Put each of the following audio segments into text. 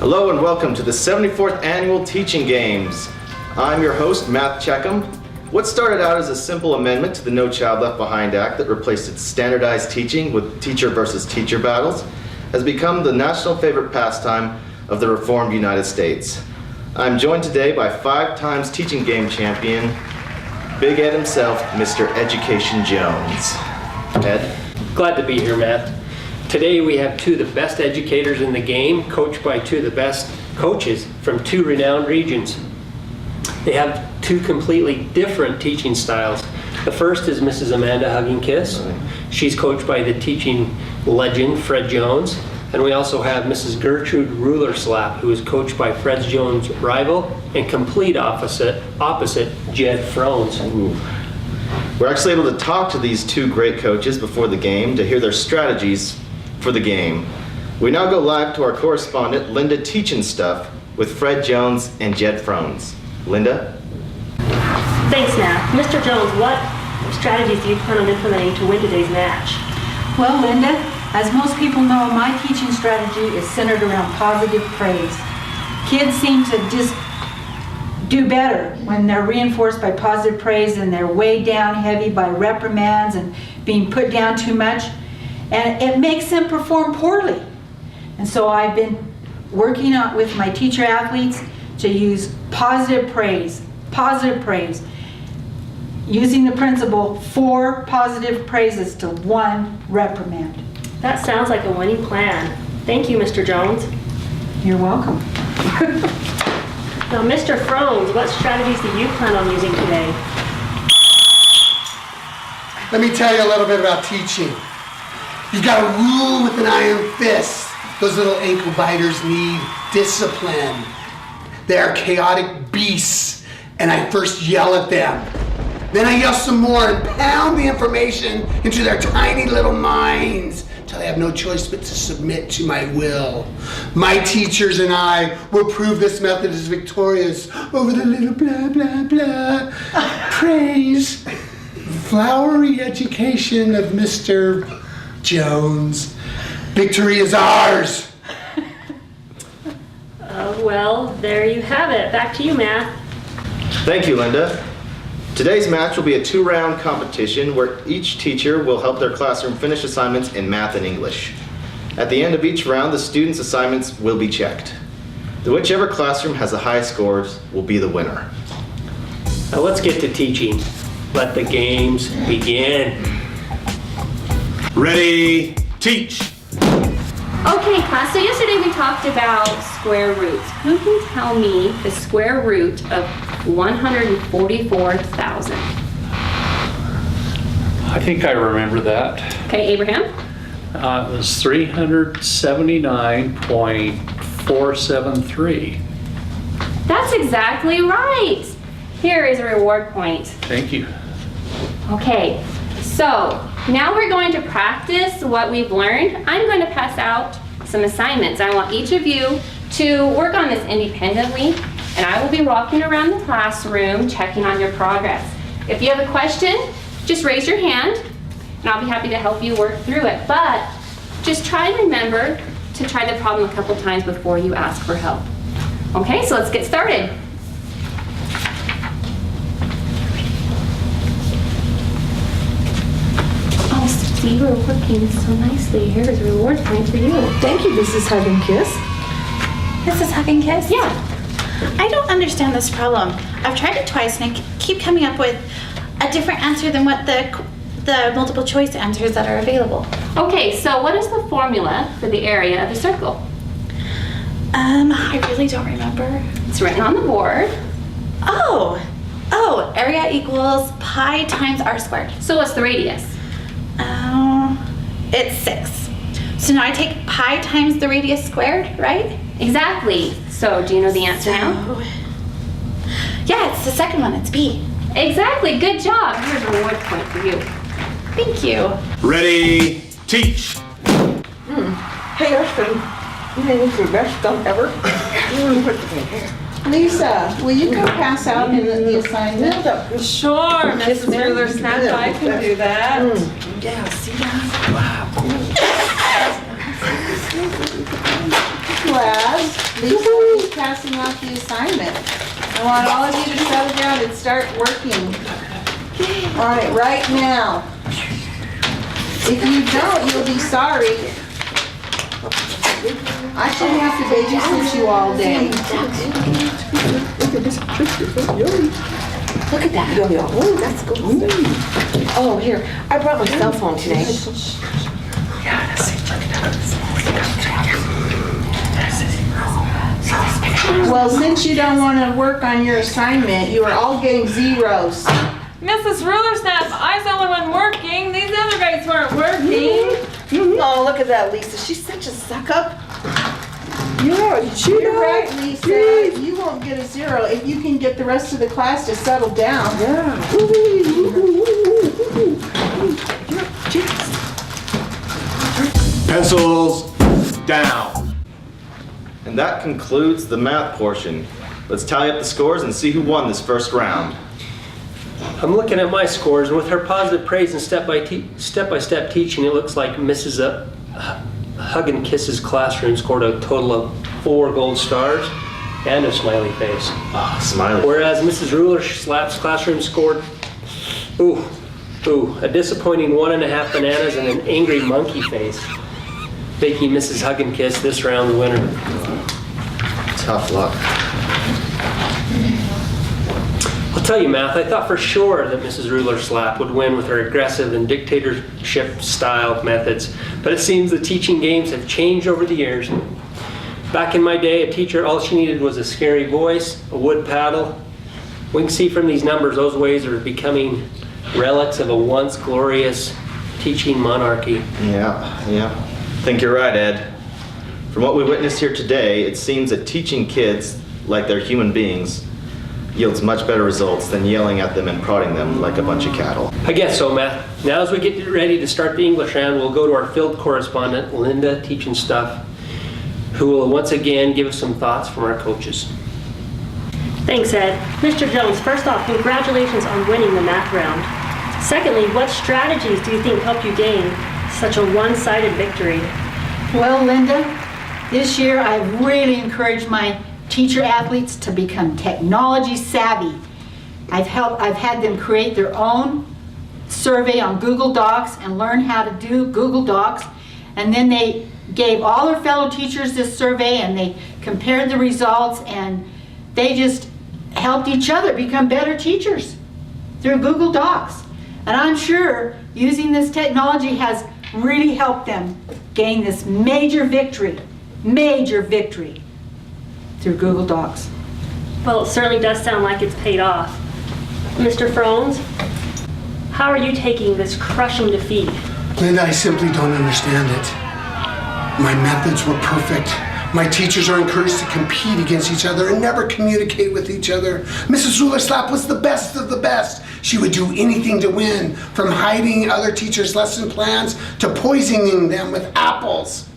Hello and welcome to the 74th Annual Teaching Games. I'm your host, Matt Checkham. What started out as a simple amendment to the No Child Left Behind Act that replaced its standardized teaching with teacher versus teacher battles has become the national favorite pastime of the reformed United States. I'm joined today by 5 times teaching game champion, Big Ed himself, Mr. Education Jones. Ed? Glad to be here, Matt. Today we have 2 of the best educators in the game, coached by 2 of the best coaches from 2 renowned regions. They have 2 completely different teaching styles. The first is Mrs. Amanda Hugging-Kiss. She's coached by the teaching legend, Fred Jones. And we also have Mrs. Gertrude Ruler-Slap, who is coached by Fred Jones' rival and complete opposite Jed Frones. Ooh. We're actually able to talk to these 2 great coaches before the game to hear their strategies for the game. We now go live to our correspondent, Linda Teachin' Stuff, with Fred Jones and Jed Frones. Linda? Thanks, Matt. Mr. Jones, what strategies do you plan on implementing to win today's match? Well, Linda, as most people know, my teaching strategy is centered around positive praise. Kids seem to just do better when they're reinforced by positive praise and they're weighed down heavy by reprimands and being put down too much. And it makes them perform poorly. And so I've been working with my teacher athletes to use positive praise, using the principle 4 positive praises to 1 reprimand. That sounds like a winning plan. Thank you, Mr. Jones. You're welcome. Now, Mr. Frones, what strategies do you plan on using today? Let me tell you a little bit about teaching. You've got to rule with an iron fist. Those little ankle biters need discipline. They are chaotic beasts, and I first yell at them. Then I yell some more and pound the information into their tiny little minds till they have no choice but to submit to my will. My teachers and I will prove this method is victorious over the little blah, blah, blah praise, flowery education of Mr. Jones. Victory is ours. Well, there you have it. Back to you, Matt. Thank you, Linda. Today's match will be a 2-round competition where each teacher will help their classroom finish assignments in math and English. At the end of each round, the students' assignments will be checked. Whichever classroom has the highest scores will be the winner. Now let's get to teaching. Let the games begin. Ready, teach. Okay, class, so yesterday we talked about square roots. Who can tell me the square root of 144,000? I think I remember that. Okay, Abraham? It was 379.473. That's exactly right. Here is a reward point. Thank you. Okay, so now we're going to practice what we've learned. I'm going to pass out some assignments. I want each of you to work on this independently, and I will be walking around the classroom checking on your progress. If you have a question, just raise your hand, and I'll be happy to help you work through it. But just try and remember to try the problem a couple times before you ask for help. Okay, so let's get started. You were working so nicely. Here's a reward point for you. Thank you, Mrs. Hugging-Kiss. Mrs. Hugging-Kiss? Yeah. I don't understand this problem. I've tried it twice and I keep coming up with a different answer than what the multiple choice answers that are available. Okay, so what is the formula for the area of a circle? I really don't remember. It's written on the board. Oh, area equals pi times r squared. So what's the radius? It's 6. So now I take pi times the radius squared, right? Exactly. So do you know the answer now? Yeah, it's the second one. It's B. Exactly. Good job. Here's a reward point for you. Thank you. Ready, teach. Hey, Ashton, you think this is the best stuff ever? Lisa, will you go pass out in the assignment? Sure, Mrs. Ruler-Snap, I can do that. Yeah, see that? Wow. class. Lisa is passing out the assignment. I want all of you to settle down and start working on it right now. If you don't, you'll be sorry. I shouldn't have to babysit you all day. Look at that yo-yo. Oh, that's good. Oh, here. I brought my cell phone today. Well, since you don't want to work on your assignment, you are all getting zeros. Mrs. Rulersnap, I was the only one working. These other guys weren't working. Oh, look at that, Lisa. She's such a suck-up. You're right, Lisa. You won't get a zero if you can get the rest of the class to settle down. Pencils down. And that concludes the math portion. Let's tally up the scores and see who won this first round. I'm looking at my scores, and with her positive praise and step-by-step teaching, it looks like Mrs. Hug and Kiss's classroom scored a total of 4 gold stars and a smiley face. Ah, smiley. Whereas Mrs. Rulerslap's classroom scored, a disappointing 1.5 bananas and an angry monkey face, making Mrs. Hug and Kiss this round's winner. Tough luck. I'll tell you, Math, I thought for sure that Mrs. Rulerslap would win with her aggressive and dictatorship style methods, but it seems the teaching games have changed over the years. Back in my day, a teacher, all she needed was a scary voice, a wood paddle. We can see from these numbers, those ways are becoming relics of a once glorious teaching monarchy. Yeah. I think you're right, Ed. From what we witnessed here today, it seems that teaching kids like they're human beings yields much better results than yelling at them and prodding them like a bunch of cattle. I guess so, Matt. Now as we get ready to start the English round, we'll go to our field correspondent, Linda Teaching Stuff, who will once again give us some thoughts from our coaches. Thanks, Ed. Mr. Jones, first off, congratulations on winning the math round. Secondly, what strategies do you think helped you gain such a one-sided victory? Well, Linda, this year I've really encouraged my teacher athletes to become technology savvy. I've had them create their own survey on Google Docs and learn how to do Google Docs. And then they gave all their fellow teachers this survey and they compared the results and they just helped each other become better teachers through Google Docs. And I'm sure using this technology has really helped them gain this major victory through Google Docs. Well, it certainly does sound like it's paid off. Mr. Frones, how are you taking this crushing defeat? Linda, I simply don't understand it. My methods were perfect. My teachers are encouraged to compete against each other and never communicate with each other. Mrs. Rulerslap was the best of the best. She would do anything to win, from hiding other teachers' lesson plans to poisoning them with apples.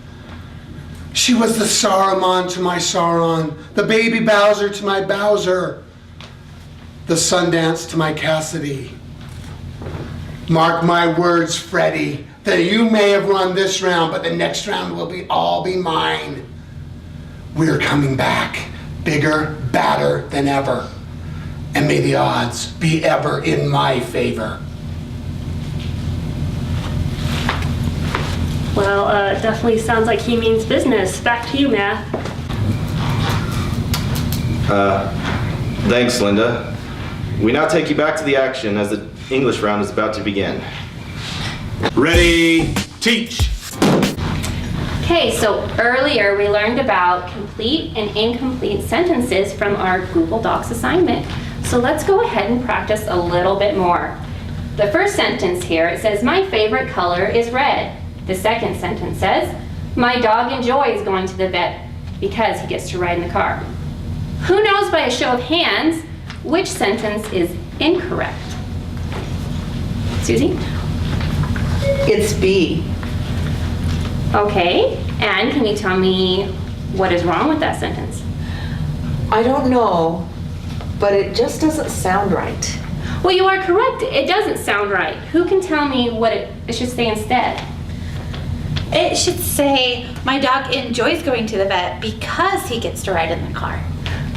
She was the Saruman to my Sauron, the baby Bowser to my Bowser, the Sundance to my Cassidy. Mark my words, Freddie, that you may have won this round, but the next round will all be mine. We're coming back, bigger, badder than ever. And may the odds be ever in my favor. Well, definitely sounds like he means business. Back to you, Matt. Thanks, Linda. We now take you back to the action as the English round is about to begin. Ready, teach. Okay, so earlier we learned about complete and incomplete sentences from our Google Docs assignment. So let's go ahead and practice a little bit more. The first sentence here, it says, my favorite color is red. The second sentence says, my dog enjoys going to the vet because he gets to ride in the car. Who knows by a show of hands which sentence is incorrect? Susie? It's B. Okay, and can you tell me what is wrong with that sentence? I don't know, but it just doesn't sound right. Well, you are correct. It doesn't sound right. Who can tell me what it should say instead? It should say, my dog enjoys going to the vet because he gets to ride in the car.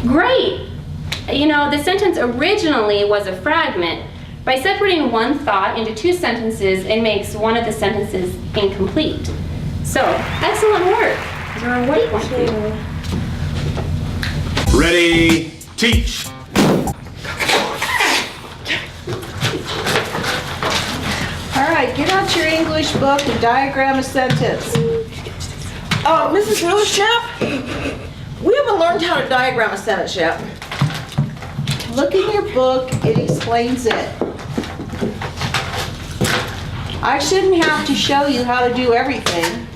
Great! You know, the sentence originally was a fragment. By separating one thought into two sentences, it makes one of the sentences incomplete. So, excellent work. You're a white one. Ready, teach. All right, get out your English book and diagram a sentence. Mrs. Rulersnap, we haven't learned how to diagram a sentence yet. Look in your book, it explains it. I shouldn't have to show you how to do everything.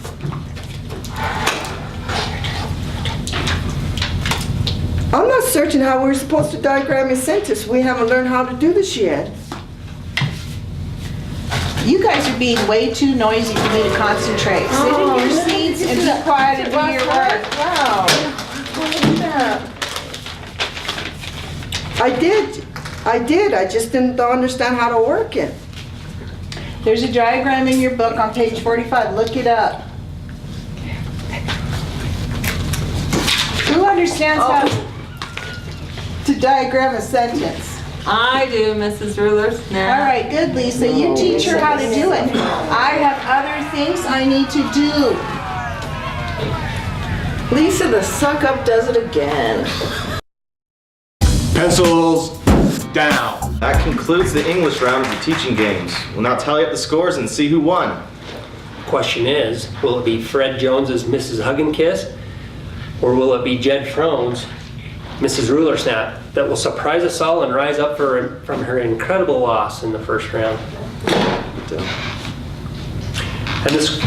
I'm not certain how we're supposed to diagram a sentence. We haven't learned how to do this yet. You guys are being way too noisy for me to concentrate. Sit in your seats and be quiet and do your work. Wow. Look at that. I did. I just didn't understand how to work it. There's a diagram in your book on page 45. Look it up. Who understands how to diagram a sentence? I do, Mrs. Rulersnap. All right, good, Lisa. You teach her how to do it. I have other things I need to do. Lisa, the suck up does it again. Pencils down. That concludes the English round of the teaching games. We'll now tally up the scores and see who won. Question is, will it be Fred Jones's Mrs. Hug and Kiss, or will it be Jed Frone's Mrs. Rulersnap that will surprise us all and rise up from her incredible loss in the first round? And this,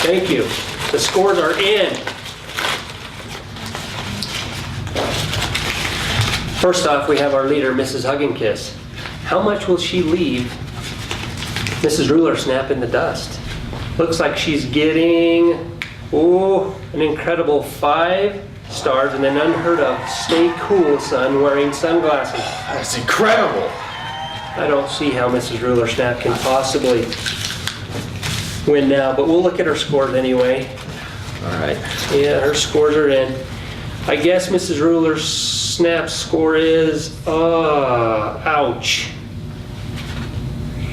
thank you. The scores are in. First off, we have our leader, Mrs. Hug and Kiss. How much will she leave Mrs. Rulersnap in the dust? Looks like she's getting, an incredible 5 stars and an unheard of stay cool son wearing sunglasses. That's incredible. I don't see how Mrs. Rulersnap can possibly win now, but we'll look at her scores anyway. All right. Yeah, her scores are in. I guess Mrs. Rulersnap's score is, ouch.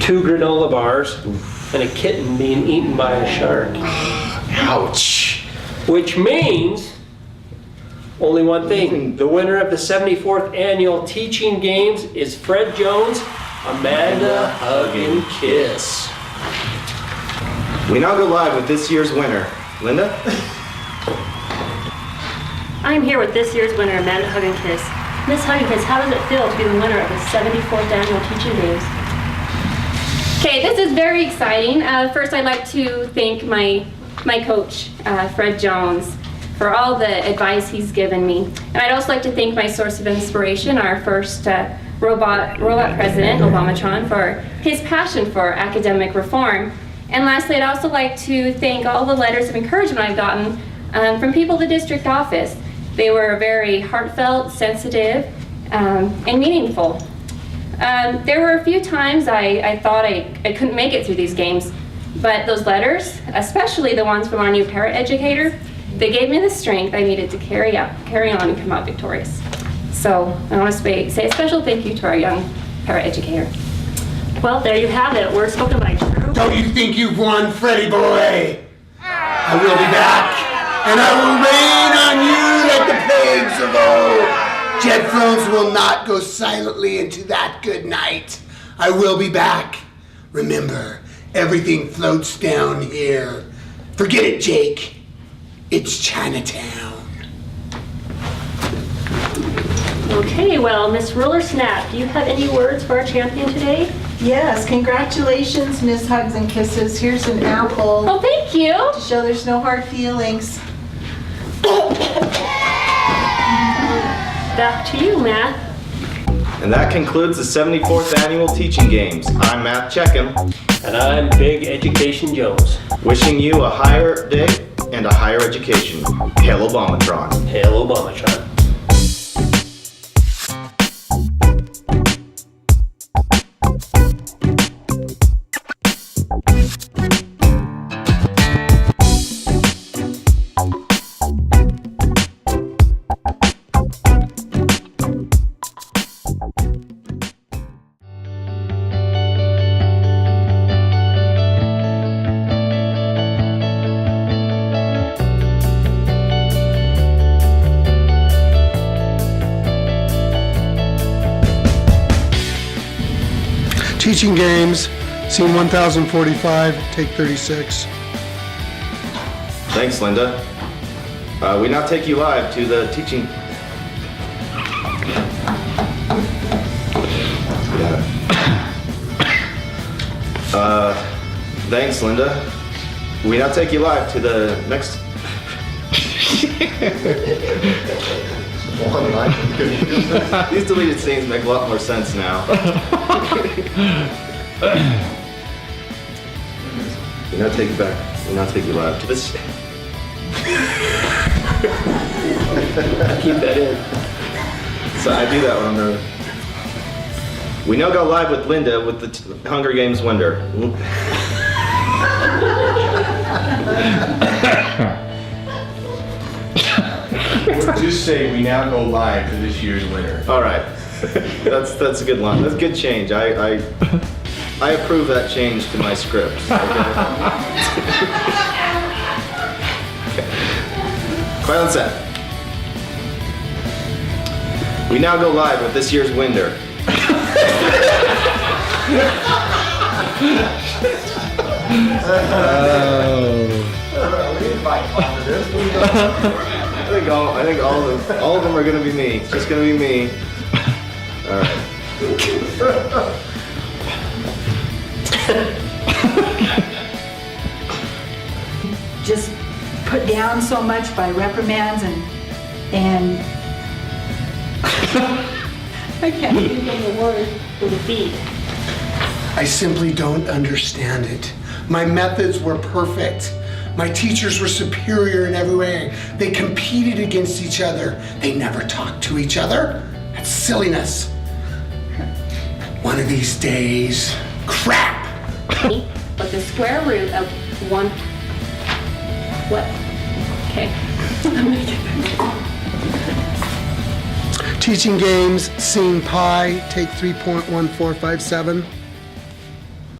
2 granola bars and a kitten being eaten by a shark. Ouch. Which means only one thing. The winner of the 74th Annual Teaching Games is Fred Jones, Amanda Hug and Kiss. We now go live with this year's winner. Linda? I'm here with this year's winner, Amanda Hug and Kiss. Miss Hug and Kiss, how does it feel to be the winner of the 74th Annual Teaching Games? Okay, this is very exciting. First, I'd like to thank my coach, Fred Jones, for all the advice he's given me. And I'd also like to thank my source of inspiration, our first robot president, Obamatron, for his passion for academic reform. And lastly, I'd also like to thank all the letters of encouragement I've gotten from people in the district office. They were very heartfelt, sensitive, and meaningful. There were a few times I thought I couldn't make it through these games, but those letters, especially the ones from our new paraeducator, they gave me the strength I needed to carry on and come out victorious. So I want to say a special thank you to our young paraeducator. Well, there you have it. Words spoken by true. Don't you think you've won, Freddy boy? I will be back, and I will rain on you like the plagues of old. Jed Frones will not go silently into that good night. I will be back. Remember, everything floats down here. Forget it, Jake. It's Chinatown. Okay, well, Miss Rulersnap, do you have any words for our champion today? Yes, congratulations, Miss Hugs and Kisses. Here's an apple Oh, thank you. to show there's no hard feelings. Back to you, Matt. And that concludes the 74th Annual Teaching Games. I'm Matt Checkham, And I'm Big Education Jones. wishing you a higher day and a higher education. Hail Obamatron. Hail Obamatron. Teaching games, scene 1045, take 36. Thanks, Linda. We now take you live to the teaching. Thanks, Linda. We now take you live to the next. These deleted scenes make a lot more sense now. We now take you back. We now take you live to this. Keep that in. So I do that when I'm nervous. We now go live with Linda with the Hunger Games winner. Just say we now go live to this year's winner. All right, that's a good line. That's a good change. I approve that change to my script. Okay. Quiet on set. We now go live with this year's winner. I think all of them are gonna be me. It's just gonna be me. All right. Just put down so much by reprimands and I can't think of the word. For the feed. I simply don't understand it. My methods were perfect. My teachers were superior in every way. They competed against each other. They never talked to each other. That's silliness. One of these days, crap! But the square root of 1, what? Okay. Teaching games, scene pi, take 3.1457.